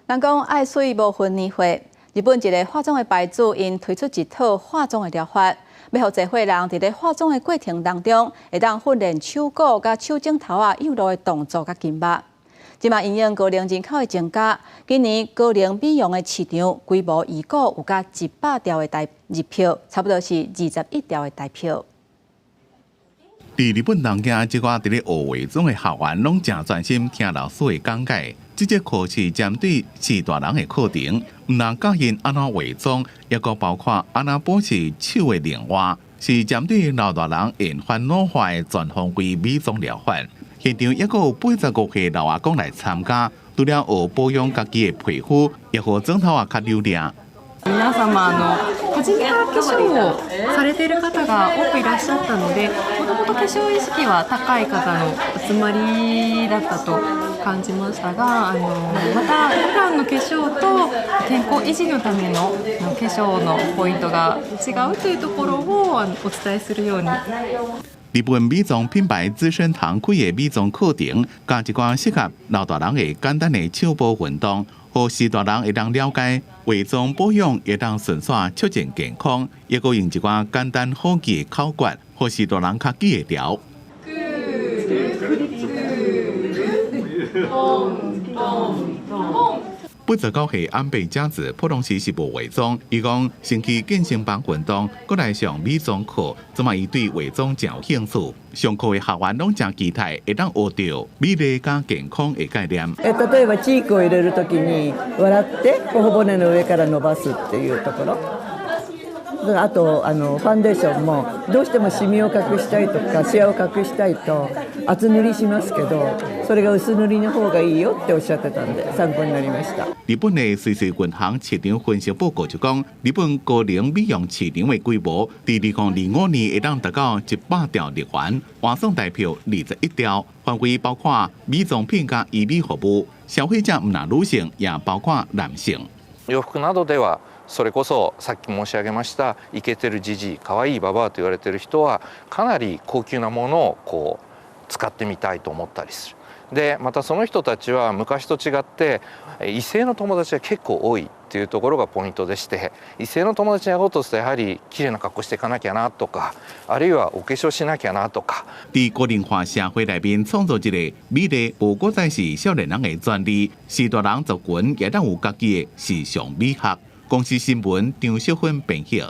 人讲爱水无分年岁，日本一个化妆的牌子因推出一套化妆的疗法，要让社会人伫咧化妆的过程当中，会当训练手骨甲手指头右路的动作甲筋膜。即马因应高龄人口的增加，今年高龄美容的市场规模预估有甲100条的大日票，差不多是21条的大票。 伫日本东京，即个伫咧学化妆的学员，拢正专心听老师的讲解。这节课是针对四大人的课程，唔但教因安怎化妆，也个包括安怎保持手的灵活，是针对老大人延缓老化的全方位美妆疗法。现场也个有85岁老阿公来参加，除了学保养家己的皮肤，也学妆头啊较溜亮。 皆様初めから化粧をされている方が多くいらっしゃったので、もともと化粧意識は高い方の集まりだったと感じましたが、また普段の化粧と健康維持のための化粧のポイントが違うというところをお伝えするように。 日本美妆品牌资生堂开的美妆课程，加一寡适合老大人的简单的手部运动，和四大人会当了解化妆保养会当顺续促进健康，也个用一寡简单好记的口诀，和四大人较记会牢。 89岁安倍佳子普通时是无化妆，伊讲先去健身房运动，过来上美妆课，即嘛伊对化妆真有兴趣。上课的学员拢真期待会当学到美丽加健康的概念。例えばチークを入れるときに笑って頬骨の上から伸ばすっていうところ。 あとファンデーションもどうしてもシミを隠したいとかシワを隠したいと厚塗りしますけどそれが薄塗りの方がいいよっておっしゃってたんで参考になりました。日本的瑞士银行市场分析报告就讲，日本高龄美容市场的规模，伫2025年会当达到100条日元，换算代表21条，范围包括美妆品加医美服务，消费者唔但女性，也包括男性。洋服などでは それこそさっき申し上げましたイケてるじじい可愛いババアと言われてる人はかなり高級なものをこう使ってみたいと思ったりする。でまたその人たちは昔と違って異性の友達が結構多いっていうところがポイントでして、異性の友達に会おうとするとやはり綺麗な格好していかなきゃなとか、あるいはお化粧しなきゃなとか。伫高龄化社会内面创造一个美丽无过再是少年人的专利，四大人族群也当有家己的时尚美学。公司新闻张淑芬编写。